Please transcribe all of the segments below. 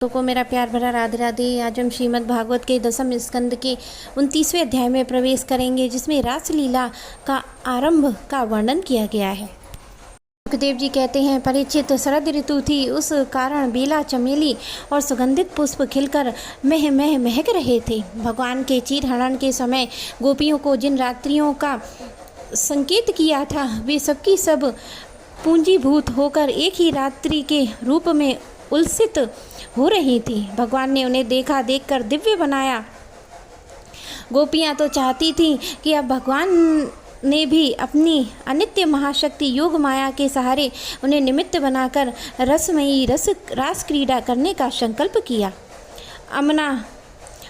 तो को मेरा प्यार भरा राधे राधे। आज हम श्रीमद् भागवत के 10वें स्कंद के 29वें अध्याय में प्रवेश करेंगे, जिसमें रासलीला का आरंभ का वर्णन किया गया है। सुखदेव जी कहते हैं, परीक्षित, शरद ऋतु थी, उस कारण बेला, चमेली और सुगंधित पुष्प खिलकर महक रहे थे। भगवान के चीरहरण के समय गोपियों को जिन रात्रियों का संकेत किया था, वे सबकी सब पूंजीभूत होकर एक ही रात्रि के रूप में उल्सित हो रही थी। भगवान ने उन्हें देखकर दिव्य बनाया। गोपियां तो चाहती थीं कि अब भगवान ने भी अपनी अनित्य महाशक्ति योग माया के सहारे उन्हें निमित्त बनाकर रसमयी रास क्रीड़ा करने का संकल्प किया। अमना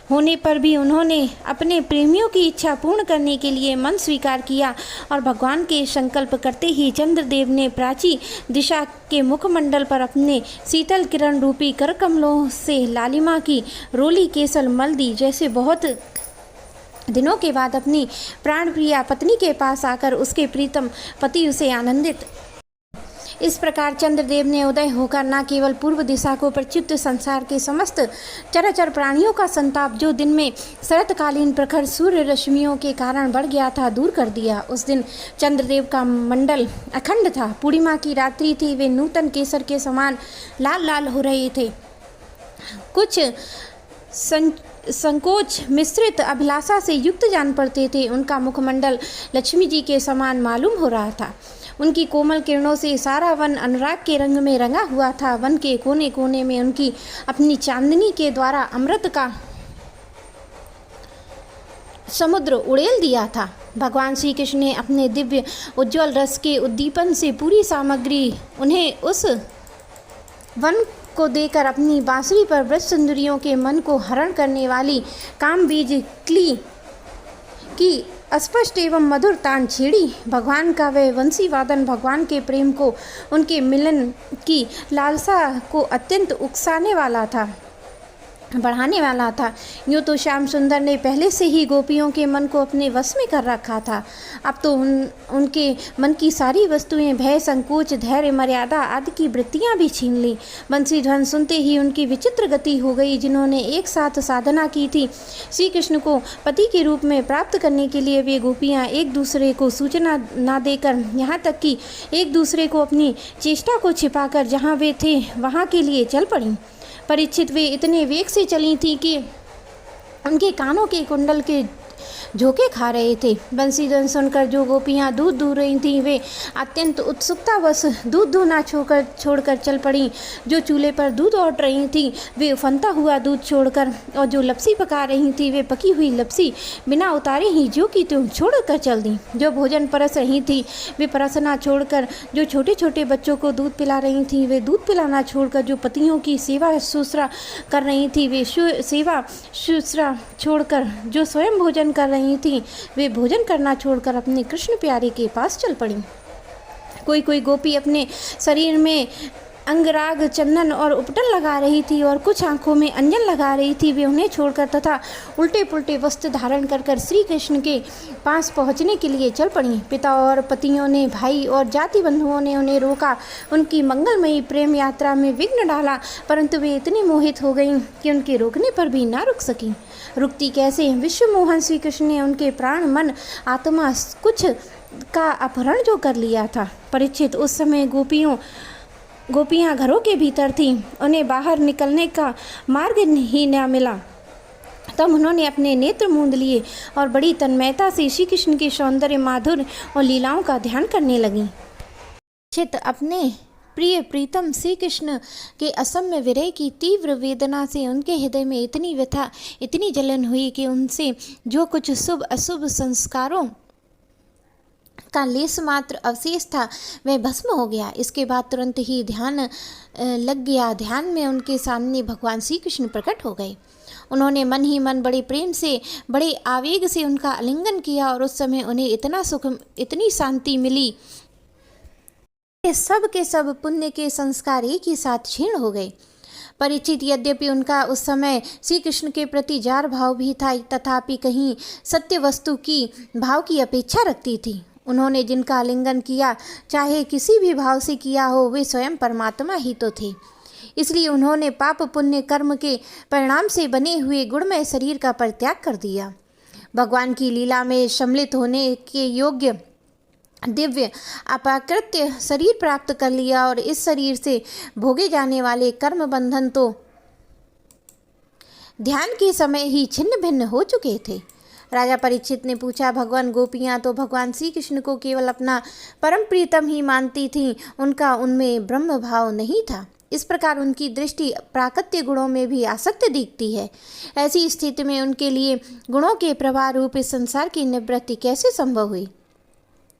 होने पर भी उन्होंने अपने प्रेमियों की इच्छा पूर्ण करने के लिए मन स्वीकार किया और भगवान के संकल्प करते ही चंद्रदेव ने प्राची दिशा के मुखमंडल पर अपने शीतल किरण रूपी कर कमलों से लालिमा की रोली केसल मल दी। जैसे बहुत दिनों के बाद अपनी प्राणप्रिया पत्नी के पास आकर उसके प्रीतम पति उसे आनंदित। इस प्रकार चंद्रदेव ने उदय होकर न केवल पूर्व दिशा को प्रच्युत संसार के समस्त चराचर प्राणियों का संताप, जो दिन में शरतकालीन प्रखर सूर्य रश्मियों के कारण बढ़ गया था, दूर कर दिया। उस दिन चंद्रदेव का मंडल अखंड था। पूर्णिमा की रात्रि थी। वे नूतन केसर के समान लाल लाल हो रहे थे। कुछ संकोच मिश्रित अभिलाषा से युक्त जान पड़ते थे। उनका मुखमंडल लक्ष्मी जी के समान मालूम हो रहा था। उनकी कोमल किरणों से सारा वन अनुराग के रंग में रंगा हुआ था। वन के कोने कोने में उनकी अपनी चांदनी के द्वारा अमृत का समुद्र उड़ेल दिया था। भगवान श्री कृष्ण ने अपने दिव्य उज्ज्वल रस के उद्दीपन से पूरी सामग्री उन्हें उस वन को देकर अपनी बांसुरी पर ब्रज सुंदरियों के मन को हरण करने वाली काम बीज क्ली की स्पष्ट एवं मधुर तान छेड़ी। भगवान का वह वंशी वादन भगवान के प्रेम को, उनके मिलन की लालसा को अत्यंत उकसाने वाला था, बढ़ाने वाला था। यूँ तो श्याम सुंदर ने पहले से ही गोपियों के मन को अपने वश में कर रखा था। अब तो उनके मन की सारी वस्तुएं भय, संकोच, धैर्य, मर्यादा आदि की वृत्तियां भी छीन ली। बंसी ध्वन सुनते ही उनकी विचित्र गति हो गई। जिन्होंने एक साथ साधना की थी श्री कृष्ण को पति के रूप में प्राप्त करने के लिए, वे गोपियाँ एक दूसरे को सूचना न देकर, यहाँ तक कि एक दूसरे को अपनी चेष्टा को छिपाकर जहाँ वे थे वहाँ के लिए चल पड़ी। परीक्षित, वे इतने वेग से चली थी कि उनके कानों के कुंडल के झोंके खा रहे थे। बंसीध्वन सुनकर जो गोपियाँ दूध दूह रही थीं, वे अत्यंत उत्सुकतावश दूध दूहना छोड़कर चल पड़ी। जो चूल्हे पर दूध औट रही थीं, वे उफनता हुआ दूध छोड़कर, और जो लपसी पका रही थीं, वे पकी हुई लपसी बिना उतारे ही जो की त्यों छोड़कर चल दी। जो भोजन परस रही थी, वे परसना छोड़कर, जो छोटे छोटे बच्चों को दूध पिला रही थीं, वे दूध पिलाना छोड़कर, जो पतियों की सेवा शुश्रा कर रही थी, वे सेवा शुश्रा छोड़कर, जो स्वयं भोजन कर रही थी, वे भोजन करना छोड़कर अपने कृष्ण प्यारे के पास चल पड़ी। कोई कोई गोपी अपने शरीर में अंगराग, चंदन और उपटन लगा रही थी, और कुछ आंखों में अंजन लगा रही थी। वे उन्हें छोड़कर तथा उल्टे पुल्टे वस्त्र धारण कर श्री कृष्ण के पास पहुंचने के लिए चल पड़ी। पिता और पतियों ने, भाई और जाति बंधुओं ने उन्हें रोका, उनकी मंगलमयी प्रेम यात्रा में विघ्न डाला, परंतु वे इतनी मोहित हो गईं कि उनके रोकने पर भी ना रुक सकी। रुकती कैसे? विश्व मोहन श्री कृष्ण ने उनके प्राण, मन, आत्मा कुछ का अपहरण जो कर लिया था। परीक्षित, उस समय गोपियाँ घरों के भीतर थीं। उन्हें बाहर निकलने का मार्ग ही न मिला। तब उन्होंने अपने नेत्र मूंद लिए और बड़ी तन्मयता से श्री कृष्ण के सौंदर्य, माधुर्य और लीलाओं का ध्यान करने लगीं। चित अपने प्रिय प्रीतम श्री कृष्ण के असम्य विरह की तीव्र वेदना से उनके हृदय में इतनी व्यथा, इतनी जलन हुई कि उनसे जो कुछ शुभ अशुभ संस्कारों का लेस मात्र अवशेष था, वह भस्म हो गया। इसके बाद तुरंत ही ध्यान लग गया। ध्यान में उनके सामने भगवान श्री कृष्ण प्रकट हो गए। उन्होंने मन ही मन बड़े प्रेम से, बड़े आवेग से उनका आलिंगन किया, और उस समय उन्हें इतना सुख, इतनी शांति मिली, सब के सब पुण्य के संस्कार एक ही साथ क्षीण हो गए। परिचित, यद्यपि उनका उस समय श्री कृष्ण के प्रति जार भाव भी था, तथापि कहीं सत्य वस्तु की भाव की अपेक्षा रखती थी। उन्होंने जिनका आलिंगन किया, चाहे किसी भी भाव से किया हो, वे स्वयं परमात्मा ही तो थे। इसलिए उन्होंने पाप पुण्य कर्म के परिणाम से बने हुए गुणमय शरीर का परित्याग कर दिया। भगवान की लीला में सम्मिलित होने के योग्य दिव्य अपाकृत्य शरीर प्राप्त कर लिया और इस शरीर से भोगे जाने वाले कर्म बंधन तो ध्यान के समय ही छिन्न भिन्न हो चुके थे। राजा परीक्षित ने पूछा, भगवान गोपियाँ तो भगवान श्री कृष्ण को केवल अपना परम प्रीतम ही मानती थीं, उनका उनमें ब्रह्म भाव नहीं था। इस प्रकार उनकी दृष्टि प्राकृतिक गुणों में भी आसक्त दिखती है। ऐसी स्थिति में उनके लिए गुणों के प्रवाह रूप इस संसार की निवृत्ति कैसे संभव हुई?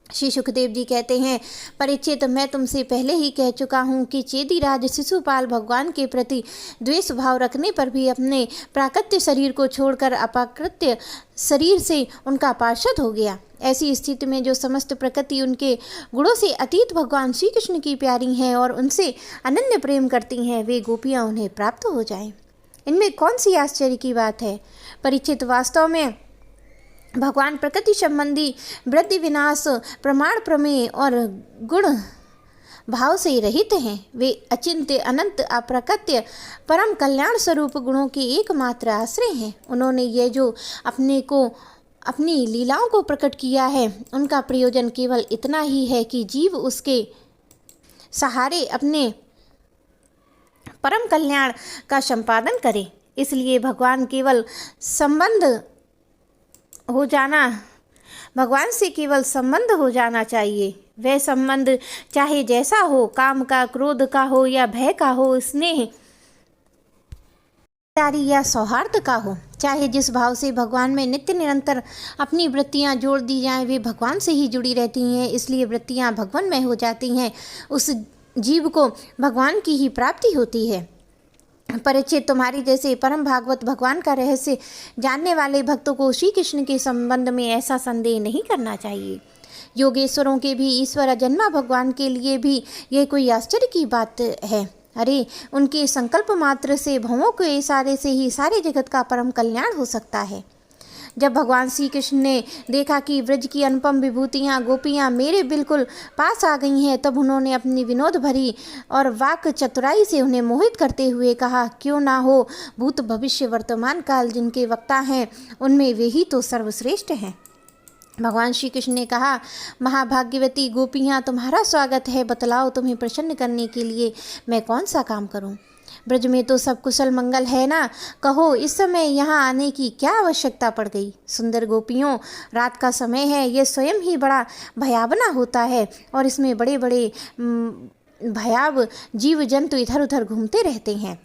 श्री सुखदेव जी कहते हैं, परीक्षित, मैं तुमसे पहले ही कह चुका हूँ कि चेदीराज शिशुपाल भगवान के प्रति द्वेष भाव रखने पर भी अपने प्राकृत्य शरीर को छोड़कर अपाकृत्य शरीर से उनका पार्षद हो गया। ऐसी स्थिति में जो समस्त प्रकृति उनके गुणों से अतीत भगवान श्री कृष्ण की प्यारी हैं और उनसे अनन्य प्रेम करती हैं, वे गोपियाँ उन्हें प्राप्त हो जाएं। इनमें कौन सी आश्चर्य की बात है? परीक्षित, वास्तव में भगवान प्रकृति संबंधी वृद्धि विनाश प्रमाण प्रमेय और गुण भाव से रहित हैं। वे अचिंत्य अनंत अप्रकृत्य परम कल्याण स्वरूप गुणों के एकमात्र आश्रय हैं। उन्होंने ये जो अपने को अपनी लीलाओं को प्रकट किया है, उनका प्रयोजन केवल इतना ही है कि जीव उसके सहारे अपने परम कल्याण का संपादन करे। इसलिए भगवान से केवल संबंध हो जाना चाहिए। वह संबंध चाहे जैसा हो, काम का, क्रोध का हो या भय का हो, स्नेह या सौहार्द का हो, चाहे जिस भाव से भगवान में नित्य निरंतर अपनी वृत्तियां जोड़ दी जाएं, वे भगवान से ही जुड़ी रहती हैं। इसलिए वृत्तियां भगवानमय हो जाती हैं। उस जीव को भगवान की ही प्राप्ति होती है। परीक्षित, तुम्हारी जैसे परम भागवत भगवान का रहस्य जानने वाले भक्तों को श्री कृष्ण के संबंध में ऐसा संदेह नहीं करना चाहिए। योगेश्वरों के भी ईश्वर अजन्मा भगवान के लिए भी यह कोई आश्चर्य की बात है। अरे, उनके संकल्प मात्र से, भवों के इशारे से ही सारे जगत का परम कल्याण हो सकता है। जब भगवान श्री कृष्ण ने देखा कि ब्रज की अनुपम विभूतियाँ गोपियाँ मेरे बिल्कुल पास आ गई हैं, तब उन्होंने अपनी विनोद भरी और वाक चतुराई से उन्हें मोहित करते हुए कहा, क्यों ना हो, भूत भविष्य वर्तमान काल जिनके वक्ता हैं, उनमें वे ही तो सर्वश्रेष्ठ हैं। भगवान श्री कृष्ण ने कहा, महाभाग्यवती गोपियाँ, तुम्हारा स्वागत है। बतलाओ, तुम्हें प्रसन्न करने के लिए मैं कौन सा काम करूँ? ब्रज में तो सब कुशल मंगल है ना? कहो, इस समय यहाँ आने की क्या आवश्यकता पड़ गई? सुंदर गोपियों, रात का समय है, यह स्वयं ही बड़ा भयावना होता है और इसमें बड़े बड़े भयाव जीव जंतु इधर उधर घूमते रहते हैं।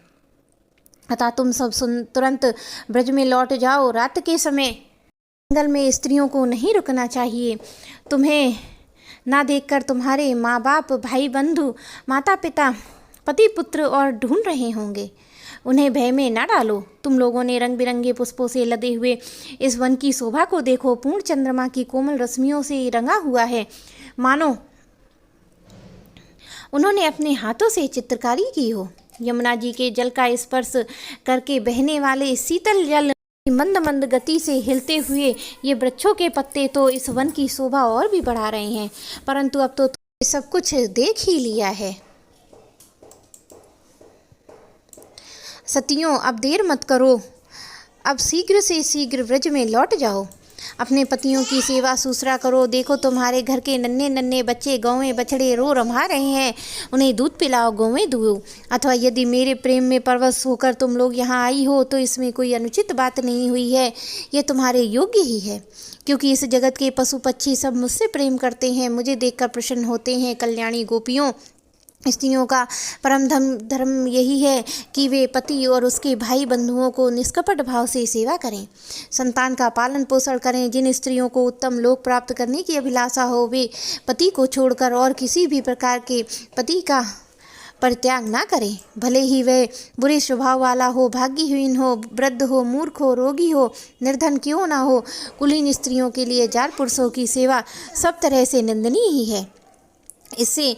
अतः तुम सब तुरंत ब्रज में लौट जाओ। रात के समय जंगल में स्त्रियों को नहीं रुकना चाहिए। तुम्हें ना देखकर तुम्हारे माँ बाप, भाई बंधु, माता पिता, पति पुत्र और ढूंढ रहे होंगे। उन्हें भय में ना डालो। तुम लोगों ने रंग बिरंगे पुष्पों से लदे हुए इस वन की शोभा को देखो। पूर्ण चंद्रमा की कोमल रश्मियों से रंगा हुआ है, मानो उन्होंने अपने हाथों से चित्रकारी की हो। यमुना जी के जल का स्पर्श करके बहने वाले शीतल जल मंद मंद गति से हिलते हुए ये वृक्षों के पत्ते तो इस वन की शोभा और भी बढ़ा रहे हैं। परंतु अब तो सब कुछ देख ही लिया है। सतियों, अब देर मत करो। अब शीघ्र से शीघ्र ब्रज में लौट जाओ। अपने पतियों की सेवा सुसरा करो। देखो, तुम्हारे घर के नन्हे नन्हे बच्चे गौवें बछड़े रो रहा रहे हैं, उन्हें दूध पिलाओ, गौवें दुओ। अथवा यदि मेरे प्रेम में परवश होकर तुम लोग यहाँ आई हो तो इसमें कोई अनुचित बात नहीं हुई है। ये तुम्हारे योग्य ही है, क्योंकि इस जगत के पशु पक्षी सब मुझसे प्रेम करते हैं, मुझे देखकर प्रसन्न होते हैं। कल्याणी गोपियों, स्त्रियों का परम धर्म यही है कि वे पति और उसके भाई बंधुओं को निष्कपट भाव से सेवा करें, संतान का पालन पोषण करें। जिन स्त्रियों को उत्तम लोक प्राप्त करने की अभिलाषा हो, वे पति को छोड़कर और किसी भी प्रकार के पति का परित्याग ना करें। भले ही वह बुरे स्वभाव वाला हो, भाग्यहीन हो, वृद्ध हो, मूर्ख हो, रोगी हो, निर्धन क्यों ना हो। कुलीन स्त्रियों के लिए जार पुरुषों की सेवा सब तरह से निंदनीय ही है। इससे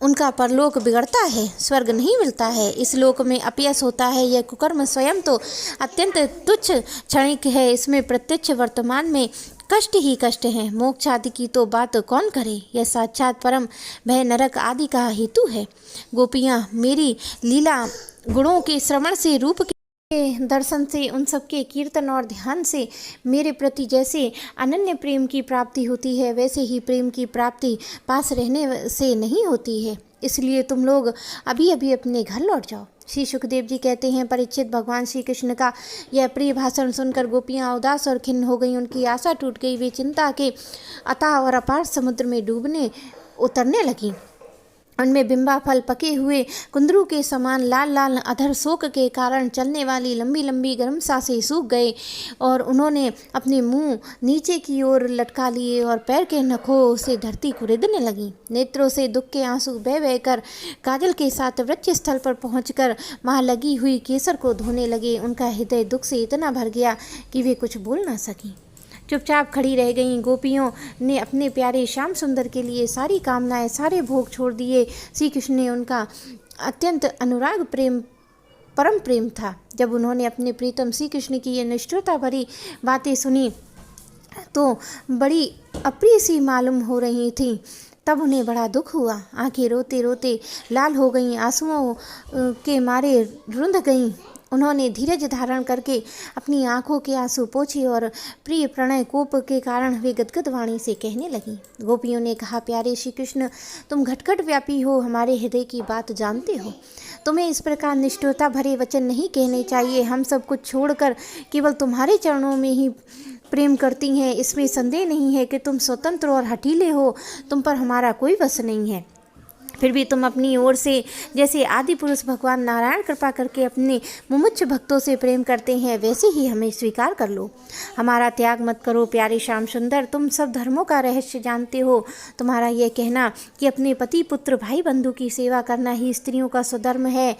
उनका परलोक बिगड़ता है, स्वर्ग नहीं मिलता है, इस लोक में अपयश होता है। यह कुकर्म स्वयं तो अत्यंत तुच्छ क्षणिक है, इसमें प्रत्यक्ष वर्तमान में कष्ट ही कष्ट है। मोक्ष आदि की तो बात कौन करे, यह साक्षात परम भय नरक आदि का हेतु है। गोपियाँ, मेरी लीला गुणों के श्रवण से, रूप के दर्शन से, उन सब के कीर्तन और ध्यान से मेरे प्रति जैसे अनन्य प्रेम की प्राप्ति होती है, वैसे ही प्रेम की प्राप्ति पास रहने से नहीं होती है। इसलिए तुम लोग अभी अभी अपने घर लौट जाओ। श्री सुखदेव जी कहते हैं, परीक्षित, भगवान श्री कृष्ण का यह प्रिय भाषण सुनकर गोपियाँ उदास और खिन्न हो गईं। उनकी आशा टूट गई। वे चिंता के अथाह और अपार समुद्र में डूबने उतरने लगीं। उनमें बिंबा फल पके हुए कुंदरू के समान लाल लाल अधर शोक के कारण चलने वाली लंबी लंबी गर्म सांसें सूख गए और उन्होंने अपने मुंह नीचे की ओर लटका लिए और पैर के नखों से धरती कुरेदने लगी। नेत्रों से दुख के आंसू बह बहकर काजल के साथ वृक्ष स्थल पर पहुंचकर वहां लगी हुई केसर को धोने लगे। उनका हृदय दुख से इतना भर गया कि वे कुछ बोल ना सकी, चुपचाप खड़ी रह गईं। गोपियों ने अपने प्यारे श्याम सुंदर के लिए सारी कामनाएं, सारे भोग छोड़ दिए। श्री कृष्ण ने उनका अत्यंत अनुराग प्रेम, परम प्रेम था। जब उन्होंने अपने प्रीतम श्री कृष्ण की ये निष्ठुरता भरी बातें सुनी तो बड़ी अप्रिय सी मालूम हो रही थी। तब उन्हें बड़ा दुख हुआ। आंखें रोते रोते लाल हो गईं, आंसुओं के मारे रुंध गईं। उन्होंने धीरज धारण करके अपनी आंखों के आंसू पोंछे और प्रिय प्रणय कोप के कारण वे गदगद वाणी से कहने लगी। गोपियों ने कहा, प्यारे श्री कृष्ण, तुम घटघट व्यापी हो, हमारे हृदय की बात जानते हो। तुम्हें इस प्रकार निष्ठुरता भरे वचन नहीं कहने चाहिए। हम सब कुछ छोड़कर केवल तुम्हारे चरणों में ही प्रेम करती हैं। इसमें संदेह नहीं है कि तुम स्वतंत्र और हठीले हो, तुम पर हमारा कोई वश नहीं है। फिर भी तुम अपनी ओर से जैसे आदि पुरुष भगवान नारायण कृपा करके अपने मुमुक्ष भक्तों से प्रेम करते हैं, वैसे ही हमें स्वीकार कर लो। हमारा त्याग मत करो। प्यारे श्याम सुंदर, तुम सब धर्मों का रहस्य जानते हो। तुम्हारा यह कहना कि अपने पति पुत्र भाई बंधु की सेवा करना ही स्त्रियों का स्वधर्म है,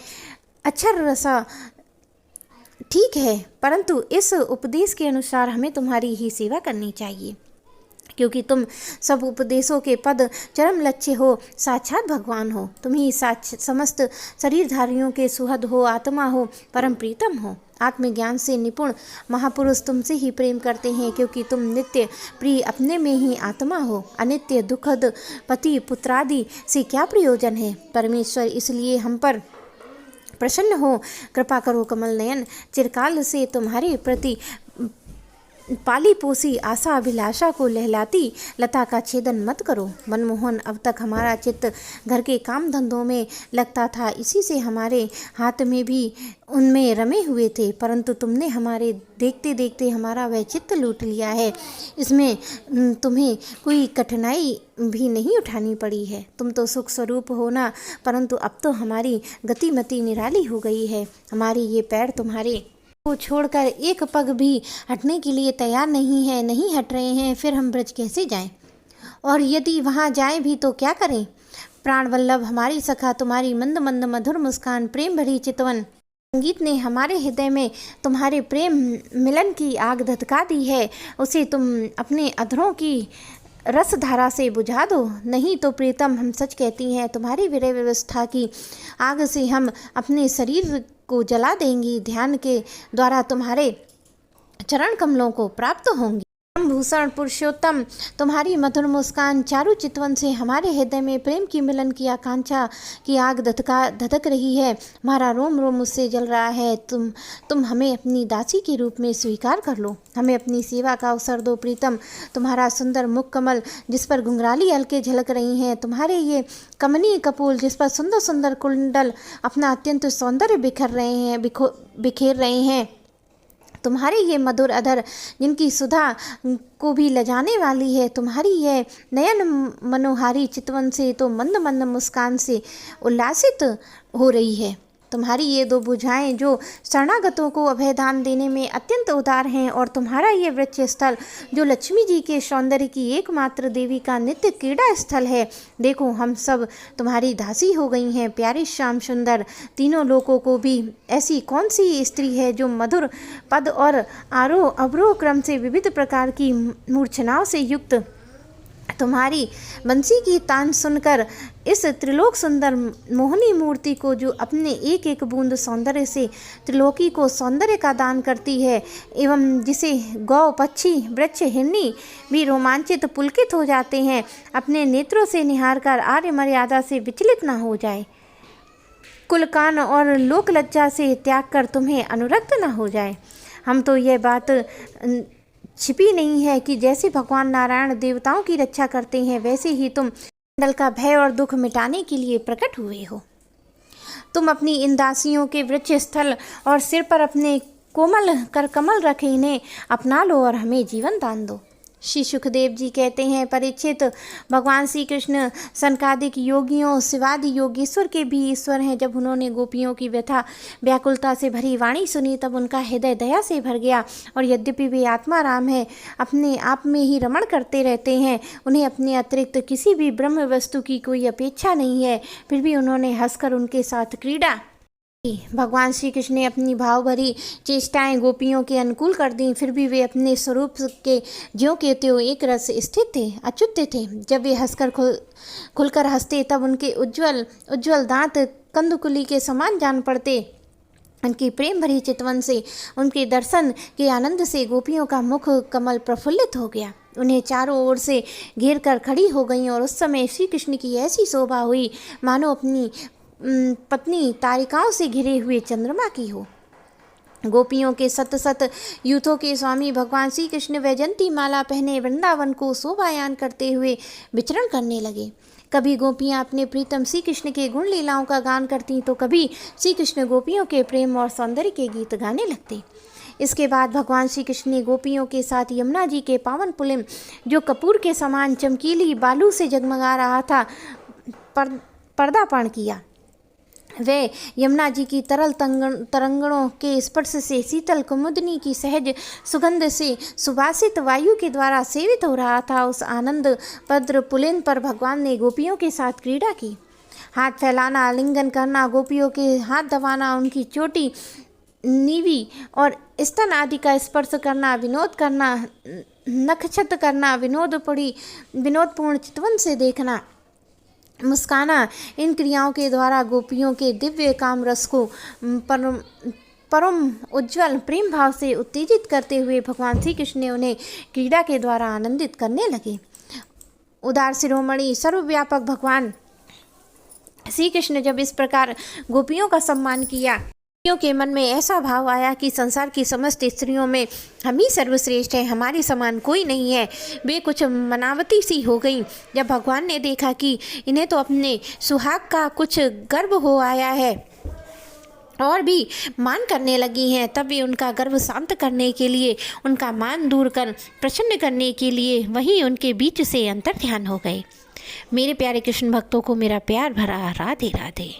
अच्छा रसा ठीक है, परंतु इस उपदेश के अनुसार हमें तुम्हारी ही सेवा करनी चाहिए, क्योंकि तुम सब उपदेशों के पद चरम लक्ष्य हो, साक्षात भगवान हो। तुम ही समस्त शरीरधारियों के सुहद हो, आत्मा हो, परम प्रीतम हो। आत्मज्ञान से निपुण महापुरुष तुमसे ही प्रेम करते हैं, क्योंकि तुम नित्य प्रिय अपने में ही आत्मा हो। अनित्य दुखद पति पुत्रादि से क्या प्रयोजन है। परमेश्वर इसलिए हम पर प्रसन्न हो, कृपा करो कमल नयन। चिरकाल से तुम्हारे प्रति पाली पोसी आशा अभिलाषा को लहलाती लता का छेदन मत करो। मनमोहन, अब तक हमारा चित्त घर के काम धंधों में लगता था, इसी से हमारे हाथ में भी उनमें रमे हुए थे, परंतु तुमने हमारे देखते देखते हमारा वह चित्त लूट लिया है। इसमें तुम्हें कोई कठिनाई भी नहीं उठानी पड़ी है। तुम तो सुख स्वरूप हो ना, परंतु अब तो हमारी गतिमति निराली हो गई है। हमारी ये पैर तुम्हारे को छोड़कर एक पग भी हटने के लिए तैयार नहीं हट रहे हैं। फिर हम ब्रज कैसे जाएं? और यदि वहां जाएं भी तो क्या करें? प्राण वल्लभ हमारी सखा, तुम्हारी मंद मंद मधुर मुस्कान, प्रेम भरी चितवन संगीत ने हमारे हृदय में तुम्हारे प्रेम मिलन की आग धधका दी है। उसे तुम अपने अधरों की रस धारा से बुझा दो, नहीं तो प्रीतम हम सच कहती हैं, तुम्हारी विरह व्यवस्था की आग से हम अपने शरीर को जला देंगी। ध्यान के द्वारा तुम्हारे चरण कमलों को प्राप्त होंगी। भूषण पुरुषोत्तम, तुम्हारी मधुर मुस्कान चारु चितवन से हमारे हृदय में प्रेम की मिलन की आकांक्षा की आग धधक रही है। हमारा रोम रोम उससे जल रहा है। तुम हमें अपनी दासी के रूप में स्वीकार कर लो, हमें अपनी सेवा का अवसर दो। प्रीतम, तुम्हारा सुंदर मुख कमल जिस पर घुंघराली अलके झलक रही हैं, तुम्हारे ये कमनीय कपोल जिस पर सुंदर सुंदर कुंडल अपना अत्यंत सौंदर्य बिखेर रहे हैं, तुम्हारे ये मधुर अधर जिनकी सुधा को भी लजाने वाली है, तुम्हारी यह नयन मनोहारी चितवन से तो मंद मंद मुस्कान से उल्लासित हो रही है। तुम्हारी ये दो भुजाएं जो शरणागतों को अभयदान देने में अत्यंत उदार हैं, और तुम्हारा ये वृक्ष स्थल जो लक्ष्मी जी के सौंदर्य की एकमात्र देवी का नित्य क्रीड़ा स्थल है। देखो, हम सब तुम्हारी दासी हो गई हैं। प्यारे श्याम सुंदर, तीनों लोकों को भी ऐसी कौन सी स्त्री है जो मधुर पद और आरोह अवरोह क्रम से विविध प्रकार की मूर्छनाओं से युक्त तुम्हारी बंसी की तान सुनकर इस त्रिलोक सुंदर मोहनी मूर्ति को, जो अपने एक एक बूंद सौंदर्य से त्रिलोकी को सौंदर्य का दान करती है, एवं जिसे गौ पक्षी वृक्ष हिरनी भी रोमांचित पुलकित हो जाते हैं, अपने नेत्रों से निहार कर आर्य मर्यादा से विचलित ना हो जाए। कुल कान और लोक लज्जा से त्याग कर तुम्हें अनुरक्त न हो जाए। हम तो यह बात छिपी नहीं है कि जैसे भगवान नारायण देवताओं की रक्षा करते हैं, वैसे ही तुम मंडल का भय और दुख मिटाने के लिए प्रकट हुए हो। तुम अपनी इन दासियों के वृक्ष स्थल और सिर पर अपने कोमल कर कमल रखे इन्हें अपना लो और हमें जीवन दान दो। श्री सुखदेव जी कहते हैं, परीक्षित, भगवान श्री कृष्ण सनकादिक योगियों शिवादि योगेश्वर के भी ईश्वर हैं। जब उन्होंने गोपियों की व्यथा व्याकुलता से भरी वाणी सुनी, तब उनका हृदय दया से भर गया। और यद्यपि वे आत्मा राम है, अपने आप में ही रमण करते रहते हैं, उन्हें अपने अतिरिक्त किसी भी ब्रह्म वस्तु की कोई अपेक्षा नहीं है, फिर भी उन्होंने हंसकर उनके साथ क्रीड़ा। भगवान श्री कृष्ण ने अपनी भाव भरी चेष्टाएं गोपियों के अनुकूल कर दी, फिर भी वे अपने स्वरूप के ज्यों के त्यों एक रस स्थित थे, अच्युत थे। जब वे हंसकर खुलकर हंसते, तब उनके उज्ज्वल उज्ज्वल दांत कंदुकुली के समान जान पड़ते। उनकी प्रेम भरी चितवन से, उनके दर्शन के आनंद से गोपियों का मुख कमल प्रफुल्लित हो गया। उन्हें चारों ओर से घेर कर खड़ी हो गईं और उस समय श्री कृष्ण की ऐसी शोभा हुई मानो अपनी पत्नी तारिकाओं से घिरे हुए चंद्रमा की हो। गोपियों के सत सत यूथों के स्वामी भगवान श्री कृष्ण वैजंती माला पहने वृंदावन को शोभायान करते हुए विचरण करने लगे। कभी गोपियां अपने प्रीतम श्री कृष्ण के गुण लीलाओं का गान करती, तो कभी श्री कृष्ण गोपियों के प्रेम और सौंदर्य के गीत गाने लगते। इसके बाद भगवान श्री कृष्ण ने गोपियों के साथ यमुना जी के पावन पुलिम, जो कपूर के समान चमकीली बालू से जगमगा रहा था, पर्दापण किया। वे यमुना जी की तरल तरंगणों के स्पर्श से, शीतल कुमुदनी की सहज सुगंध से सुवासित वायु के द्वारा सेवित हो रहा था। उस आनंद पद्र पुलिन पर भगवान ने गोपियों के साथ क्रीड़ा की। हाथ फैलाना, आलिंगन करना, गोपियों के हाथ दबाना, उनकी चोटी, नीवी और स्तन आदि का स्पर्श करना, विनोद करना, नखछत करना, विनोदपूर्ण चितवन से देखना, मुस्काना, इन क्रियाओं के द्वारा गोपियों के दिव्य काम रस को परम उज्ज्वल प्रेम भाव से उत्तेजित करते हुए भगवान श्री कृष्ण ने उन्हें क्रीड़ा के द्वारा आनंदित करने लगे। उदार शिरोमणि सर्वव्यापक भगवान श्री कृष्ण जब इस प्रकार गोपियों का सम्मान किया, गोपियों के मन में ऐसा भाव आया कि संसार की समस्त स्त्रियों में हम ही सर्वश्रेष्ठ हैं, हमारे समान कोई नहीं है। वे कुछ मनावती सी हो गईं। जब भगवान ने देखा कि इन्हें तो अपने सुहाग का कुछ गर्व हो आया है और भी मान करने लगी हैं, तब वे उनका गर्व शांत करने के लिए, उनका मान दूर कर प्रसन्न करने के लिए वहीं उनके बीच से अंतर ध्यान हो गए। मेरे प्यारे कृष्ण भक्तों को मेरा प्यार भरा राधे राधे।